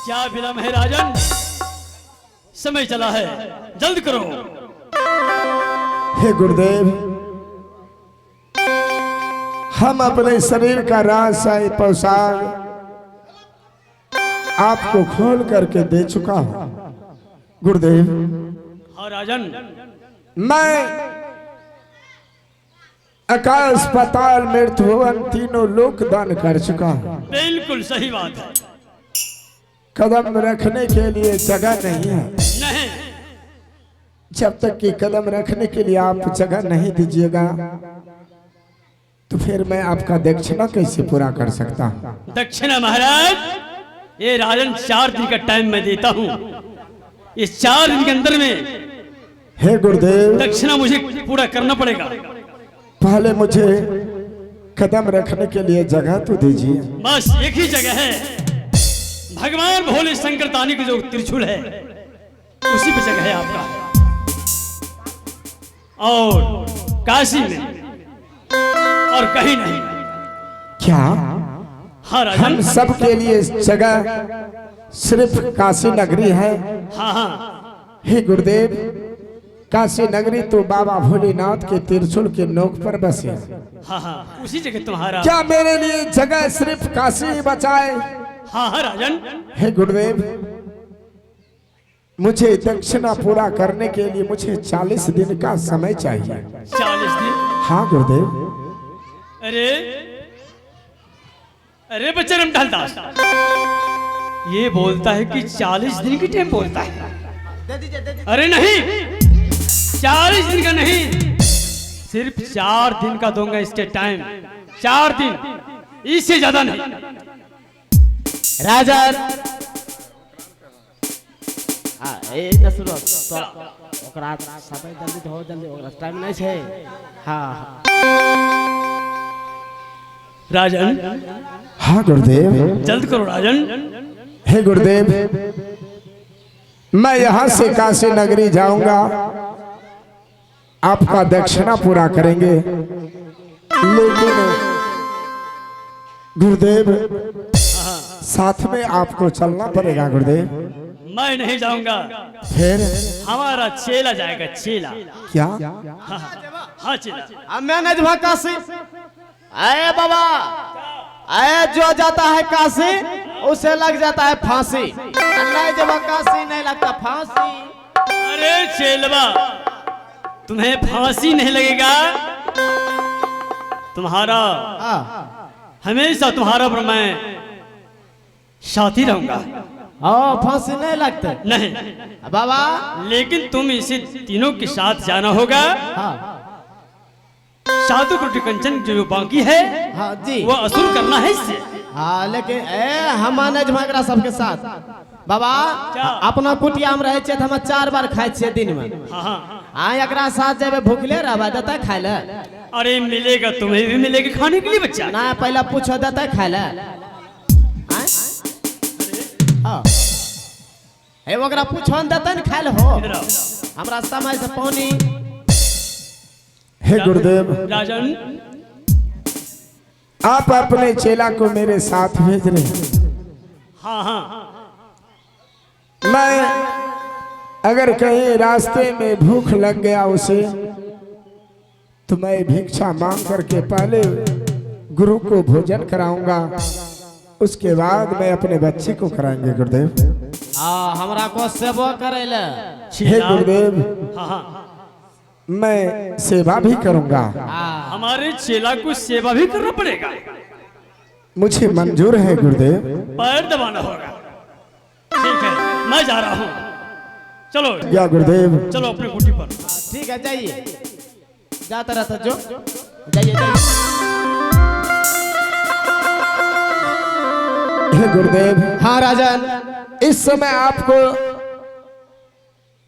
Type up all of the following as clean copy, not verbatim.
क्या विलंब है राजन, समय चला है, जल्द करो। हे गुरुदेव, हम अपने शरीर का राजशाही पोशाक आपको खोल करके दे चुका हूं। गुरुदेव, हाँ राजन, मैं आकाश पाताल मृत्यु भुवन तीनों लोक दान कर चुका हूं। बिल्कुल सही बात है। कदम रखने के लिए जगह नहीं है। नहीं, जब तक कि कदम रखने के लिए आप जगह नहीं दीजिएगा तो फिर मैं आपका दक्षिणा कैसे पूरा कर सकता हूं? दक्षिणा महाराज, ये राजन 4 दिन का टाइम मैं देता हूँ। इस 4 दिन के अंदर में हे गुरुदेव, दक्षिणा मुझे पूरा करना पड़ेगा। पहले मुझे कदम रखने के लिए जगह तो दीजिए। बस एक ही जगह है, भगवान भोले शंकर तानी की जो त्रिशूल है उसी पे जगह है आपका, और काशी में और कहीं नहीं। क्या? हाँ राजन, हम सब के लिए जगह सिर्फ काशी नगरी है? हाँ हाँ, हे गुरुदेव, काशी नगरी तो बाबा भोलेनाथ के त्रिशूल के नोक पर बसे है। हाँ हाँ, उसी जगह तुम्हारा। क्या मेरे लिए जगह सिर्फ काशी ही बचाए? हाँ हाँ राजन, हे गुरुदेव, मुझे दक्षिणा पूरा करने के लिए मुझे 40 दिन का समय चाहिए। 40 दिन? हाँ गुरुदेव। अरे अरे बच्चा रामदास, ये बोलता है कि 40 दिन की टाइम बोलता है। अरे नहीं, 40 दिन का नहीं, सिर्फ 4 दिन का दूंगा इसके टाइम। 4 दिन, इससे ज्यादा नहीं। राजन ए नसुरो तो ओकरा समय जल्दी हो, जल्दी ओकरा टाइम नहीं छे। हाँ राजन, हाँ गुरुदेव। जल्द करो राजन। हे गुरुदेव, मैं यहाँ से काशी नगरी जाऊंगा, आपका दक्षिणा पूरा करेंगे। लेकिन गुरुदेव, साथ में आपको चलना पड़ेगा। गुरुदेव, मैं नहीं जाऊंगा, फिर हमारा चेला जाएगा। चेला? क्या? हाँ हाँ चेला। अब मैं नहीं जाऊंगा काशी। अरे बाबा, अरे जो जाता है काशी उसे लग जाता है फांसी। नहीं जब काशी नहीं लगता फांसी। अरे चेलवा, तुम्हें फांसी नहीं लगेगा। तुम्हारा हमेशा तुम्हारा पर मैं साथी रहूंगा। फांसी नहीं लगते? नहीं बाबा, लेकिन तुम इसे तीनों के साथ जाना होगा। हाँ साधु कोटि कंचन जो बाकी है, हाँ जी, वो असुर करना है इससे। हाँ लेकिन हम नहीं झगड़ा सबके साथ। बाबा, अपना कुटिया में रहे हम 4 बार खाए छे दिन में। हाँ हाँ, एकरा साथ जब भूखले रह देता खाए ले। अरे मिलेगा, तुम्हें भी मिलेगा खाने के लिए बच्चा। ना पहला पूछो देता खाए ले। ओकरा पूछो देता न खाए हो। हमरा समय से पानी। हे गुरुदेव, राजन, आप अपने चेला को मेरे साथ भेज रहे हैं। हाँ हाँ, मैं अगर कहीं रास्ते में भूख लग गया उसे, तो मैं भिक्षा मांग करके पहले गुरु को भोजन कराऊंगा, उसके बाद मैं अपने बच्चे को कराएंगे। गुरुदेव, हमरा को सेवा करे ले। हे गुरुदेव, हाँ हाँ, मैं सेवा भी करूंगा। हमारे चेला को सेवा भी करना पड़ेगा। मुझे मंजूर है गुरुदेव। पैर दबाना होगा। ठीक है, मैं जा रहा हूँ। चलो या गुरुदेव, चलो अपने कुटी पर। ठीक है, जाइए। जाता रहता जो, जाइए जाइए। हे गुरुदेव, हाँ राजन, इस समय आपको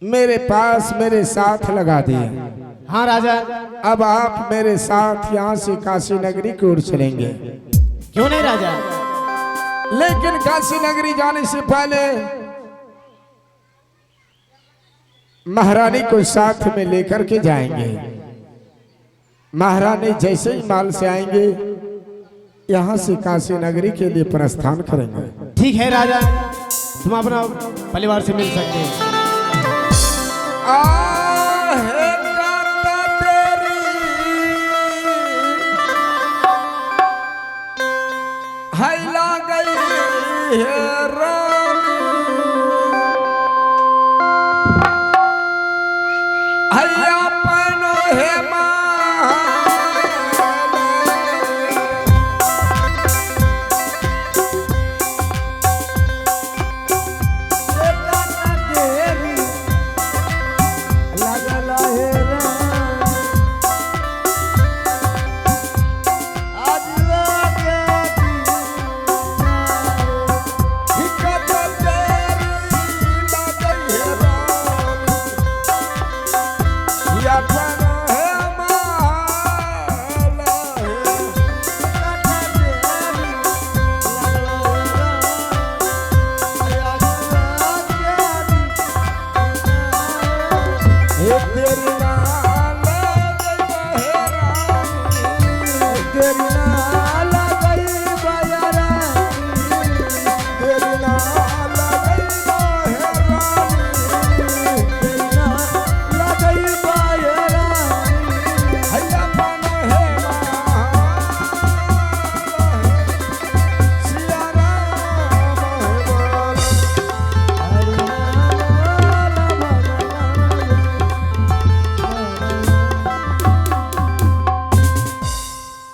मेरे पास मेरे साथ लगा दिए। हाँ राजन, अब आप मेरे साथ यहाँ से काशी नगरी की ओर चलेंगे। क्यों नहीं राजन? लेकिन काशी नगरी जाने से पहले महारानी को साथ में लेकर के जाएंगे। महारानी जैसे ही माल से आएंगे, यहाँ से काशी नगरी के लिए प्रस्थान करेंगे। ठीक है राजा। तुम अपना परिवार से मिल सकते हैं। आहे कांता तेरी हैला गई है रानी, हैया पनो है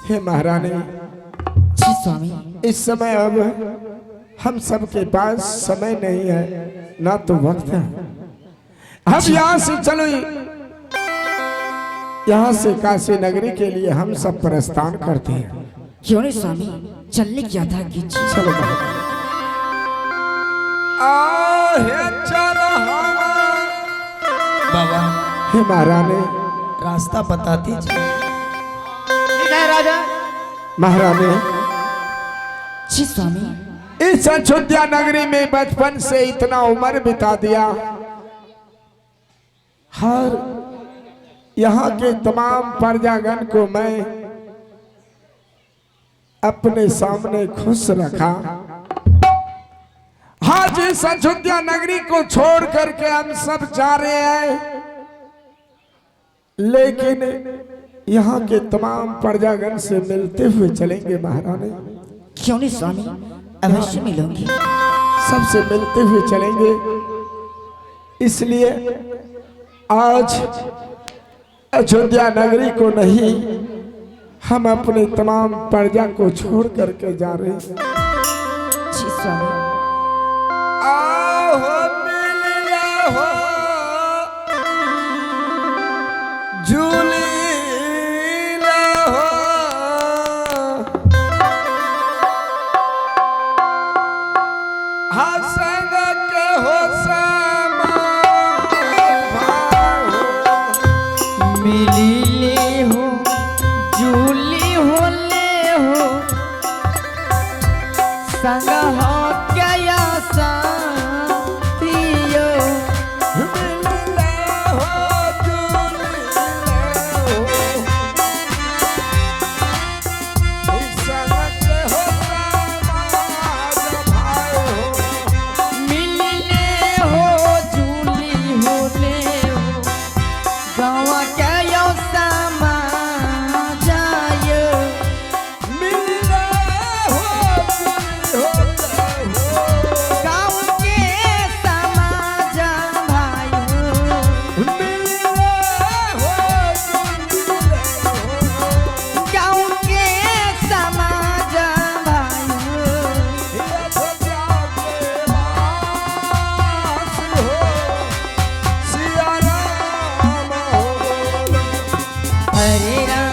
हे महारानी। जी स्वामी। इस समय अब हम सबके पास समय नहीं है, ना तो वक्त है। हम यहाँ से चलो, यहाँ से काशी नगरी के लिए हम सब प्रस्थान करते हैं। क्यों नहीं स्वामी, चलने की था कीजिए। चलो बाबा हे महारानी, रास्ता बता दीजिए। ठीक है राजा। महारानी, जी स्वामी। इस अयोध्या नगरी में बचपन से इतना उम्र बिता दिया, हर यहाँ के तमाम प्रजागण को मैं अपने सामने खुश रखा। आज इस अयोध्या नगरी को छोड़ करके हम सब जा रहे हैं, लेकिन यहाँ के तमाम प्रजागण से मिलते हुए चलेंगे महारानी। क्यों नहीं स्वामी, अवश्य मिलूंगी। सबसे मिलते हुए चलेंगे। इसलिए आज अयोध्या नगरी को नहीं, हम अपने तमाम प्रजा को छोड़ करके जा रहे हैं। जी स्वामी। आओ मिल हो झूली हो, हंसंग के हो मिली ले हो, झूली हो ले हो, संग हो क्या साथियो। हरे राम